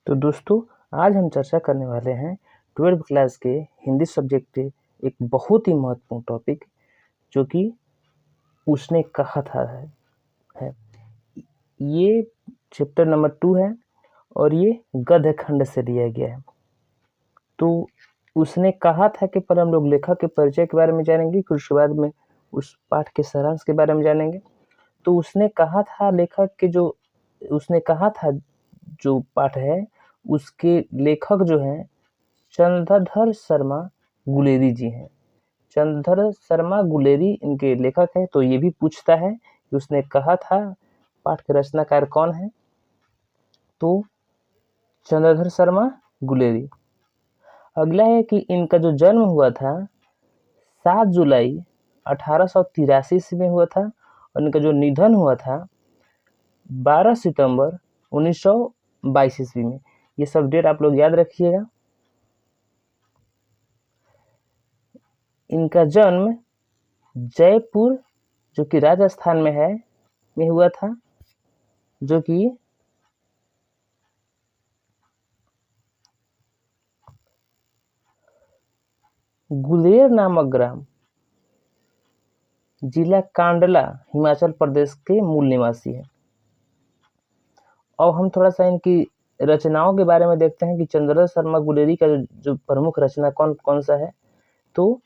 तो दोस्तों, आज हम चर्चा करने वाले हैं 12वीं क्लास के हिंदी सब्जेक्ट के एक बहुत ही महत्वपूर्ण टॉपिक, जो कि उसने कहा था है। ये चैप्टर नंबर 2 है और ये गद्य खंड से लिया गया है। तो उसने कहा था कि पहले हम लोग लेखक के परिचय के बारे में जानेंगे, फिर उसके बाद में उस पाठ के सारांश के बारे में जानेंगे। तो उसने कहा था लेखक के उसने कहा था जो पाठ है, उसके लेखक जो हैं चंद्रधर शर्मा गुलेरी जी हैं। चंद्रधर शर्मा गुलेरी इनके लेखक हैं। तो ये भी पूछता है कि उसने कहा था पाठ के रचनाकार कौन है। तो चंद्रधर शर्मा गुलेरी। अगला है कि इनका जो जन्म हुआ था 7 जुलाई 1883 ईस्वी में हुआ था और इनका जो निधन हुआ था 12 सितंबर 1922 ईस्वी में। ये सब डेट आप लोग याद रखिएगा। इनका जन्म जयपुर जो कि राजस्थान में है में हुआ था, जो कि गुलेर नामक ग्राम, जिला कांडला, हिमाचल प्रदेश के मूल निवासी है। और हम थोड़ा सा इनकी रचनाओं के बारे में देखते हैं कि चंद्रधर शर्मा गुलेरी का जो प्रमुख रचना कौन कौन सा है। तो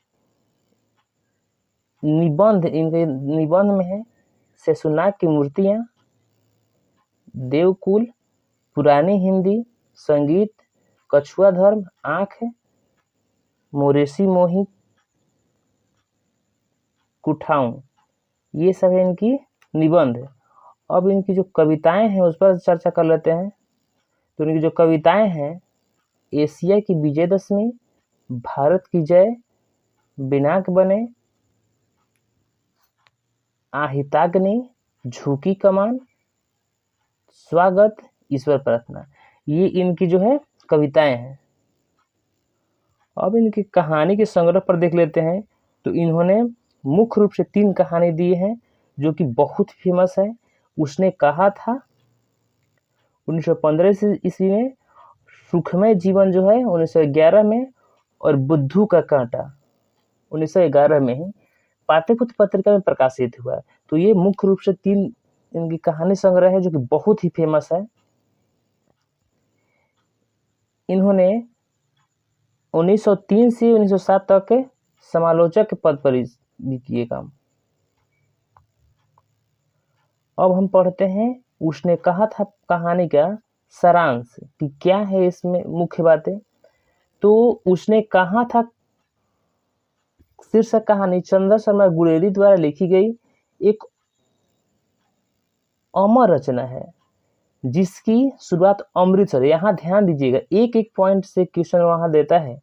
निबंध, इनके निबंध में है शेषुनाग की मूर्तियां, देवकुल, पुरानी हिंदी, संगीत, कछुआ धर्म, आंख, मोरेसी मोही, कुठाऊं, ये सब है इनकी निबंध। अब इनकी जो कविताएं हैं उस पर चर्चा कर लेते हैं। तो इनकी जो कविताएं हैं, एशिया की विजयदशमी, भारत की जय, बिनाक बने, आहिताग्नि, झुकी कमान, स्वागत, ईश्वर प्रार्थना, ये इनकी जो है कविताएं हैं। अब इनकी कहानी के संग्रह पर देख लेते हैं। तो इन्होंने मुख्य रूप से 3 कहानी दी हैं जो कि बहुत फेमस है। उसने कहा था 1915 ईस्वी में, सुखमय जीवन जो है 1911 में, और बुद्धू का कांटा 1911 में ही पाटलिपुत्र पत्रिका में प्रकाशित हुआ है। तो ये मुख्य रूप से 3 इनकी कहानी संग्रह है जो कि बहुत ही फेमस है। इन्होंने 1903 से 1907 तक के समालोचक के पद पर भी किए काम। अब हम पढ़ते हैं उसने कहा था कहानी का सारांश कि क्या है इसमें मुख्य बातें। तो उसने कहा था शीर्षक कहानी चंद्रधर शर्मा गुलेरी द्वारा लिखी गई एक अमर रचना है जिसकी शुरुआत अमृतसर, यहाँ ध्यान दीजिएगा, एक एक पॉइंट से क्वेश्चन वहां देता है।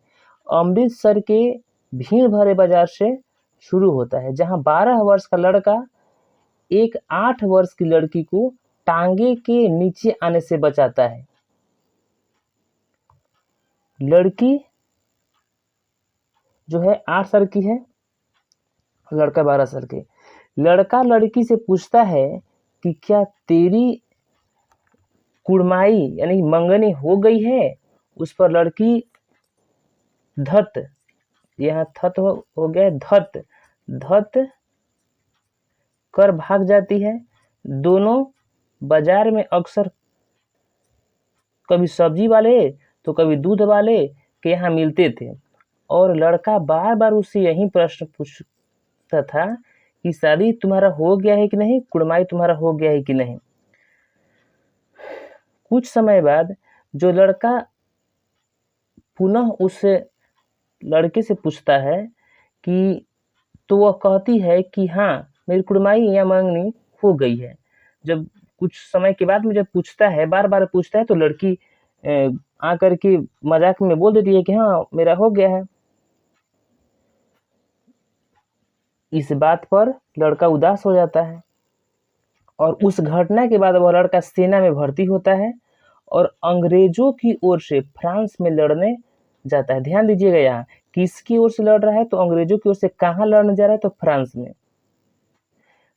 अमृतसर के भीड़ भरे बाजार से शुरू होता है, जहां 12 वर्ष का लड़का एक 8 वर्ष की लड़की को टांगे के नीचे आने से बचाता है। लड़की जो है 8 साल की है, लड़का 12 साल के। लड़का लड़की से पूछता है कि क्या तेरी कुड़माई यानी मंगनी हो गई है। उस पर लड़की धत, यहाँ थत हो गया, धत धत कर भाग जाती है। दोनों बाजार में अक्सर कभी सब्जी वाले तो कभी दूध वाले के यहाँ मिलते थे, और लड़का बार बार उससे यही प्रश्न पूछता था कि शादी तुम्हारा हो गया है कि नहीं, कुड़माई तुम्हारा हो गया है कि नहीं। कुछ समय बाद जो लड़का पुनः उस लड़के से पूछता है कि, तो वह कहती है कि हाँ, मेरी कुड़माई या मंगनी हो गई है। जब कुछ समय के बाद में जब पूछता है, बार बार पूछता है, तो लड़की आकर के मजाक में बोल देती है कि हाँ, मेरा हो गया है। इस बात पर लड़का उदास हो जाता है और उस घटना के बाद वह लड़का सेना में भर्ती होता है और अंग्रेजों की ओर से फ्रांस में लड़ने जाता है। ध्यान दीजिएगा, यहाँ किसकी ओर से लड़ रहा है, तो अंग्रेजों की ओर से। कहाँ लड़ने जा रहा है, तो फ्रांस में।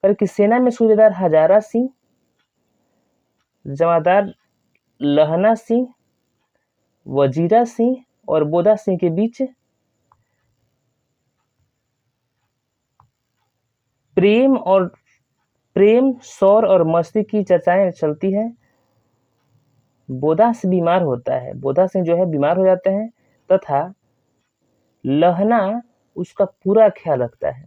और कि सेना में सूबेदार हजारा सिंह, जमादार लहना सिंह वजीरा सिंह और बोधा सिंह के बीच प्रेम शौर और मस्ती की चर्चाएं चलती है। बोधा सिंह बीमार होता है, बोधा सिंह जो है बीमार हो जाते हैं तथा लहना उसका पूरा ख्याल रखता है।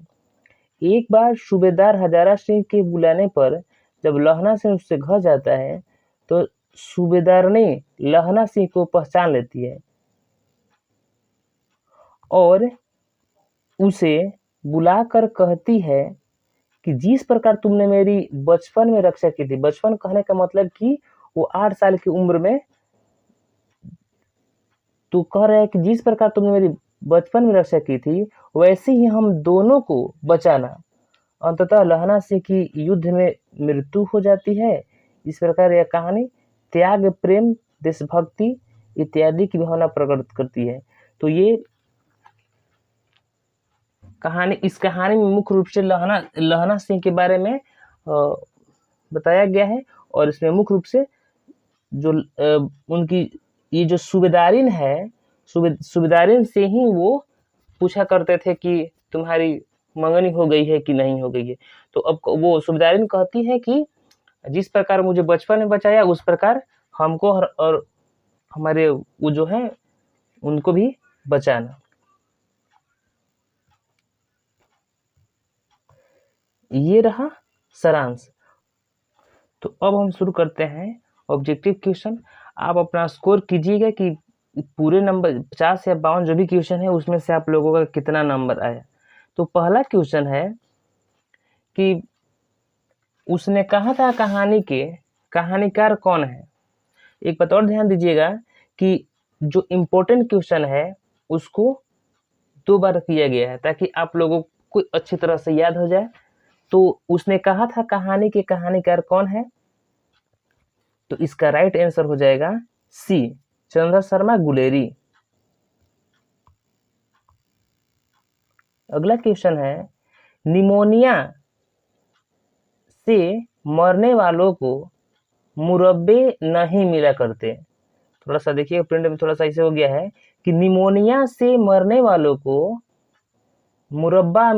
एक बार सूबेदार हजारा सिंह के बुलाने पर जब लहना सिंह उससे घर जाता है तो सूबेदार ने लहना सिंह को पहचान लेती है और उसे बुलाकर कहती है कि जिस प्रकार तुमने मेरी बचपन में रक्षा की थी, बचपन कहने का मतलब कि वो 8 साल की उम्र में, तो कह रहा है कि जिस प्रकार तुमने मेरी बचपन में रक्षा की थी वैसे ही हम दोनों को बचाना। अंततः लहना सिंह की युद्ध में मृत्यु हो जाती है। इस प्रकार यह कहानी त्याग, प्रेम, देशभक्ति इत्यादि की भावना प्रकट करती है। तो ये कहानी, इस कहानी में मुख्य रूप से लहना सिंह के बारे में बताया गया है और इसमें मुख्य रूप से जो उनकी ये जो सूबेदारिन है, सूबेदारिन से ही वो पूछा करते थे कि तुम्हारी मंगनी हो गई है कि नहीं हो गई है। तो अब वो सूबेदारिन कहती है कि जिस प्रकार मुझे बचपन में बचाया उस प्रकार हमको और हमारे वो जो है उनको भी बचाना। ये रहा सारांश। तो अब हम शुरू करते हैं ऑब्जेक्टिव क्वेश्चन। आप अपना स्कोर कीजिएगा कि पूरे नंबर 50 या 52 जो भी क्वेश्चन है उसमें से आप लोगों का कितना नंबर आया। तो पहला क्वेश्चन है कि उसने कहा था कहानी के कहानीकार कौन है। एक बात और ध्यान दीजिएगा कि जो इम्पोर्टेंट क्वेश्चन है उसको 2 बार किया गया है ताकि आप लोगों को अच्छी तरह से याद हो जाए। तो उसने कहा था कहानी के कहानीकार कौन है, तो इसका राइट आंसर हो जाएगा सी, चंद्र शर्मा गुलेरी। अगला क्वेश्चन है निमोनिया से मरने वालों को मुरब्बे नहीं मिला करते। थोड़ा सा देखिए प्रिंट में थोड़ा सा ऐसे हो गया है कि निमोनिया से मरने वालों को मुरब्बा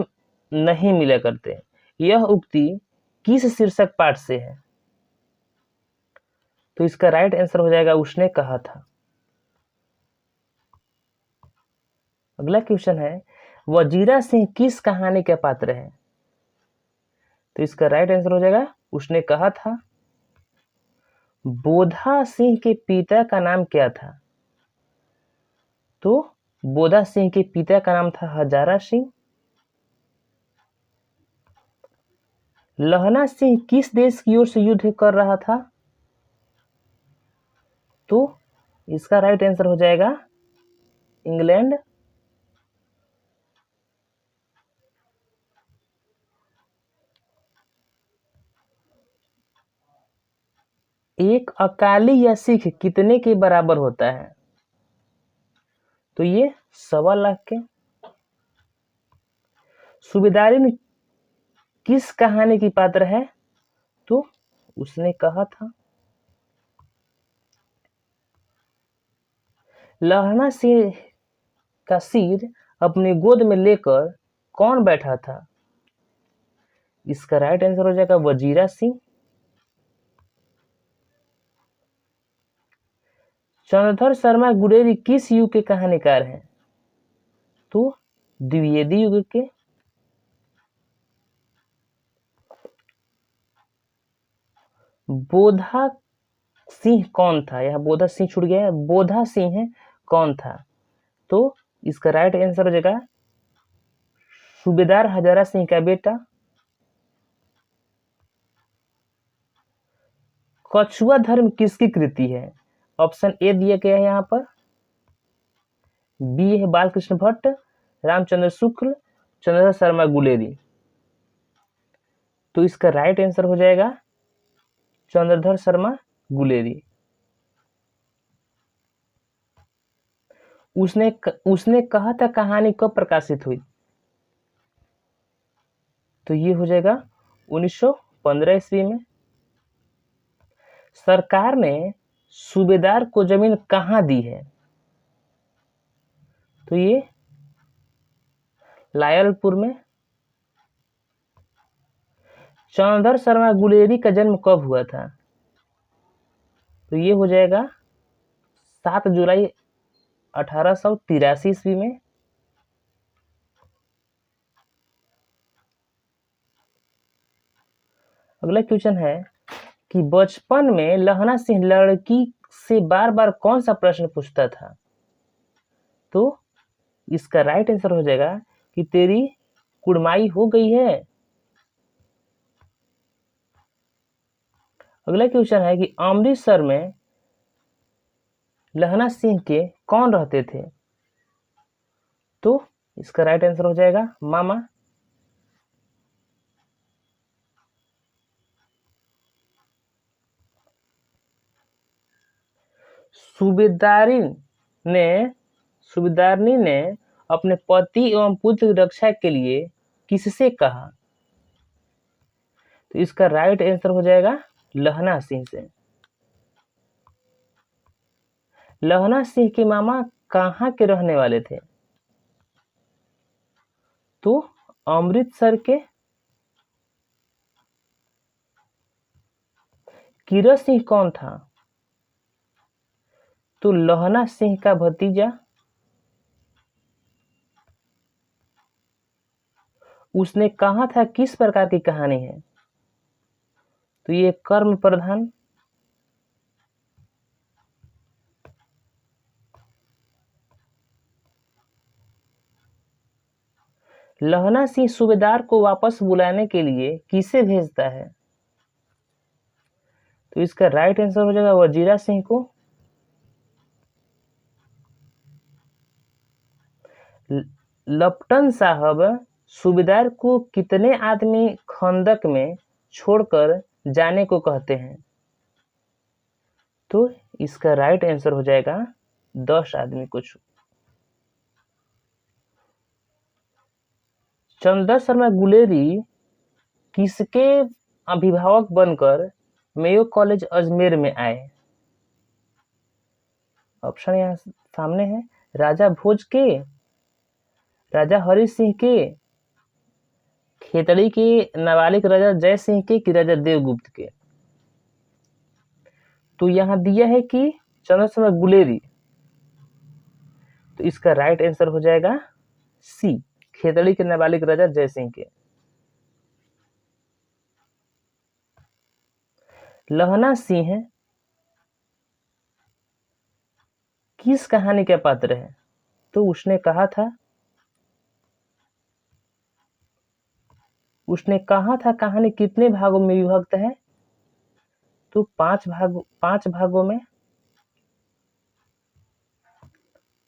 नहीं मिला करते। यह उक्ति किस शीर्षक पाठ से है, तो इसका राइट आंसर हो जाएगा उसने कहा था। अगला क्वेश्चन है वजीरा सिंह किस कहानी का पात्र है, तो इसका राइट आंसर हो जाएगा उसने कहा था। बोधा सिंह के पिता का नाम क्या था, तो बोधा सिंह के पिता का नाम था हजारा सिंह। लहना सिंह किस देश की ओर से युद्ध कर रहा था, तो इसका राइट आंसर हो जाएगा इंग्लैंड। एक अकाली या सिख कितने के बराबर होता है, तो ये 1.25 लाख के। सूबेदारिन किस कहानी की पात्र है, तो उसने कहा था। लहना सिंह का सिर अपनी गोद में लेकर कौन बैठा था, इसका राइट आंसर हो जाएगा वजीरा सिंह। चंद्रधर शर्मा गुलेरी किस युग के कहानीकार हैं, तो द्विवेदी युग के। बोधा सिंह कौन था, यह बोधा सिंह छूट गया है, बोधा सिंह है कौन था, तो इसका राइट आंसर हो जाएगा सूबेदार हजारा सिंह का बेटा। कछुआ धर्म किसकी कृति है, ऑप्शन ए दिया गया है यहाँ पर, बी है बालकृष्ण भट्ट, रामचंद्र शुक्ल, चंद्रधर शर्मा गुलेरी। तो इसका राइट आंसर हो जाएगा चंद्रधर शर्मा गुलेरी। उसने कहा था कहानी कब प्रकाशित हुई, तो ये हो जाएगा 1915 ईस्वी में। सरकार ने सूबेदार को जमीन कहाँ दी है, तो ये लायलपुर में। चंद्रधर शर्मा गुलेरी का जन्म कब हुआ था? तो ये हो जाएगा 7 जुलाई 1883 ईस्वी में। अगला क्वेश्चन है कि बचपन में लहना सिंह लड़की से बार बार कौन सा प्रश्न पूछता था? तो इसका राइट आंसर हो जाएगा कि तेरी कुड़माई हो गई है। अगला क्वेश्चन है कि अमृतसर में लहना सिंह के कौन रहते थे? तो इसका राइट आंसर हो जाएगा मामा। सूबेदारनी ने अपने पति एवं पुत्र की रक्षा के लिए किससे कहा? तो इसका राइट आंसर हो जाएगा लहना सिंह से। लहना सिंह के मामा कहाँ के रहने वाले थे? तो अमृतसर के। कीरत सिंह कौन था? तो लहना सिंह का भतीजा। उसने कहा था किस प्रकार की कहानी है? तो ये कर्म प्रधान। लहना सिंह सूबेदार को वापस बुलाने के लिए किसे भेजता है? तो इसका राइट आंसर हो जाएगा वजीरा सिंह को। लपटन साहब सूबेदार को कितने आदमी खंदक में छोड़कर जाने को कहते हैं? तो इसका राइट आंसर हो जाएगा 10 आदमी को। चंद्रधर शर्मा गुलेरी किसके अभिभावक बनकर मेयो कॉलेज अजमेर में आए? ऑप्शन यहाँ सामने है। राजा भोज के, राजा हरि सिंह के, खेतड़ी के नाबालिग राजा जय सिंह के, कि राजा देवगुप्त के? तो यहाँ दिया है कि चंद्रधर शर्मा गुलेरी। तो इसका राइट आंसर हो जाएगा सी, खेतड़ी के नाबालिग राजा जय सिंह के। लहना सिंह किस कहानी का पात्र है? तो उसने कहा था कहानी कितने भागों में विभक्त है? तो 5 भागों में।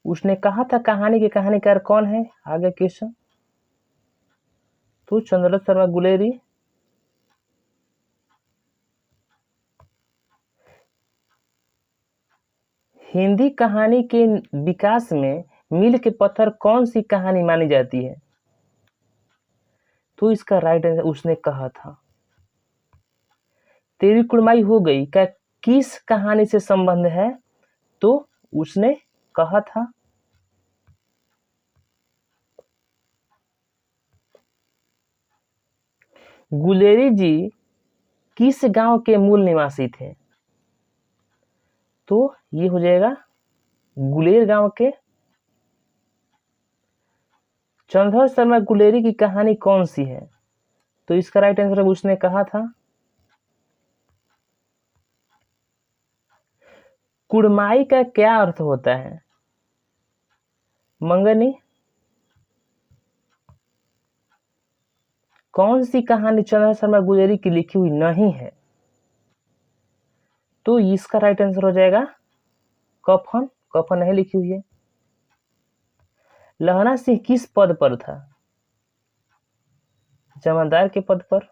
उसने कहा था कहानी के कहानीकार कौन है? आगे क्वेश्चन। तो चंद्रधर शर्मा गुलेरी। हिंदी कहानी के विकास में मील के पत्थर कौन सी कहानी मानी जाती है? तो इसका राइट आंसर उसने कहा था तेरी कुड़माई हो गई का किस कहानी से संबंध है? तो उसने कहा था गुलेरी जी किस गांव के मूल निवासी थे? तो ये हो जाएगा गुलेर गांव के। चंद्रधर शर्मा गुलेरी की कहानी कौन सी है? तो इसका राइट आंसर उसने कहा था कुड़माई का क्या अर्थ होता है? मंगनी। कौन सी कहानी चंद्रधर शर्मा गुलेरी की लिखी हुई नहीं है? तो इसका राइट आंसर हो जाएगा कफन। कफन नहीं लिखी हुई है। लहना सिंह किस पद पर था? जमादार के पद पर।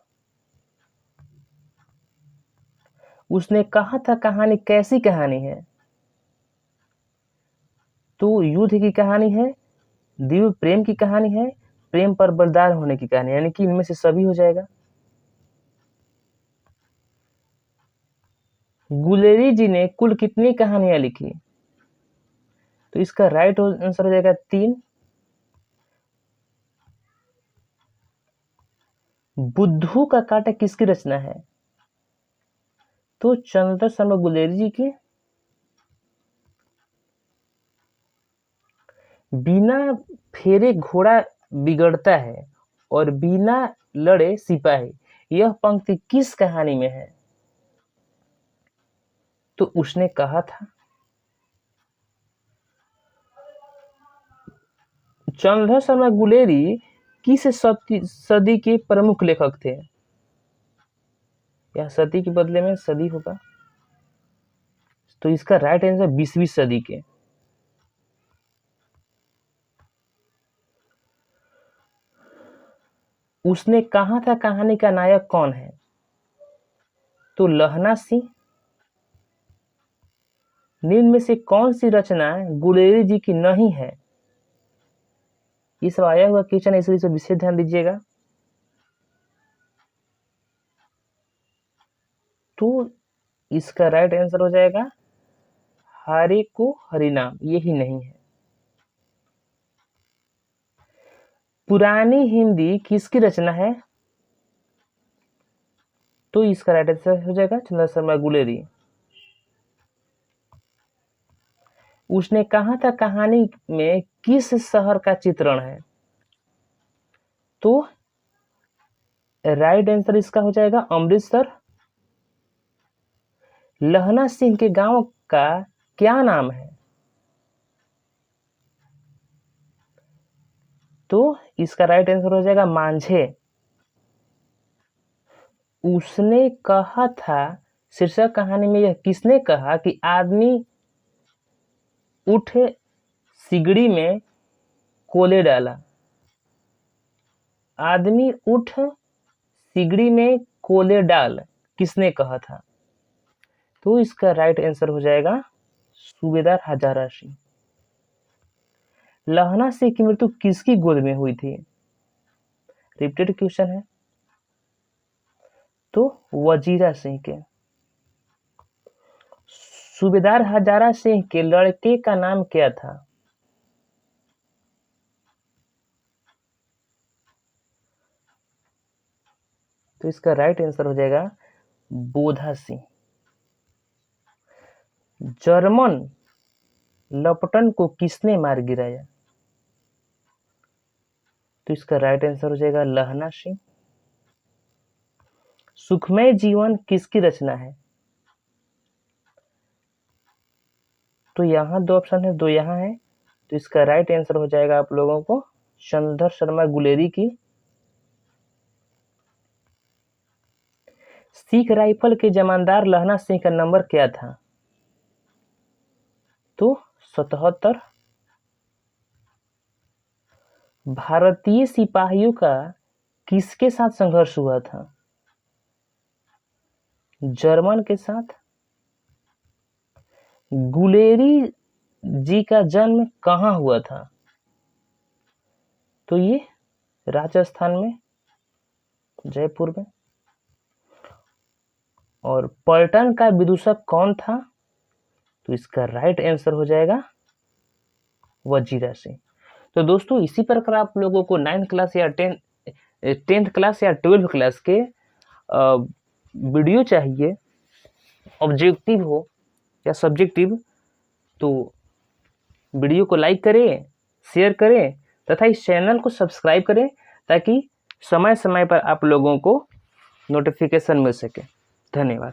उसने कहा था कहानी कैसी कहानी है? तो युद्ध की कहानी है, दिव्य प्रेम की कहानी है, प्रेम पर बलिदान होने की कहानी, यानी कि इनमें से सभी हो जाएगा। गुलेरी जी ने कुल कितनी कहानियां लिखी? तो इसका राइट आंसर हो जाएगा 3। बुद्धू का कांटा किसकी रचना है? तो चंद्रशेखर शर्मा गुलेरी जी की। बिना फेरे घोड़ा बिगड़ता है और बिना लड़े सिपाही, यह पंक्ति किस कहानी में है? तो उसने कहा था। चंद्रशेखर शर्मा गुलेरी किस सदी के प्रमुख लेखक थे? यह सदी के बदले में सदी होगा, तो इसका राइट आंसर 20वीं सदी के। उसने कहा था कहानी का नायक कौन है? तो लहना सिंह। निम्न में से कौन सी रचना गुलेरी जी की नहीं है? ये सब आया हुआ क्वेश्चन है, इसलिए विशेष ध्यान दीजिएगा। तो इसका राइट आंसर हो जाएगा हरे को हरिनाम, यही नहीं है। पुरानी हिंदी किसकी रचना है? तो इसका राइट आंसर हो जाएगा चंद्रशेखर शर्मा गुलेरी। उसने कहा था कहानी में किस शहर का चित्रण है? तो राइट आंसर इसका हो जाएगा अमृतसर। लहना सिंह के गांव का क्या नाम है? तो इसका राइट आंसर हो जाएगा मांझे। उसने कहा था शीर्षक कहानी में यह किसने कहा कि आदमी उठ सिगड़ी में कोले डाला? आदमी उठ सिगड़ी में कोले डाल, किसने कहा था? तो इसका राइट आंसर हो जाएगा सूबेदार हजारा सिंह। लहना सिंह की मृत्यु किसकी गोद में हुई थी? रिपीटेड क्वेश्चन है। तो वजीरा सिंह के। सूबेदार हजारा सिंह के लड़के का नाम क्या था? तो इसका राइट आंसर हो जाएगा बोधा सिंह। जर्मन लपटन को किसने मार गिराया? तो इसका राइट आंसर हो जाएगा लहना सिंह। सुखमय जीवन किसकी रचना है? तो यहाँ 2 ऑप्शन है, 2 यहाँ है, तो इसका राइट आंसर हो जाएगा आप लोगों को चंद्रशेखर शर्मा गुलेरी की। सिख राइफल के जमानदार लहना सिंह का नंबर क्या था? तो 77। भारतीय सिपाहियों का किसके साथ संघर्ष हुआ था? जर्मन के साथ। गुलेरी जी का जन्म कहाँ हुआ था? तो ये राजस्थान में, जयपुर में। और पलटन का विदूषक कौन था? तो इसका राइट आंसर हो जाएगा वजीरा सिंह। तो दोस्तों इसी प्रकार आप लोगों को 9th क्लास या 10th क्लास या 12th क्लास के वीडियो चाहिए, ऑब्जेक्टिव हो या सब्जेक्टिव, तो वीडियो को लाइक करें, शेयर करें तथा इस चैनल को सब्सक्राइब करें ताकि समय समय पर आप लोगों को नोटिफिकेशन मिल सके। धन्यवाद।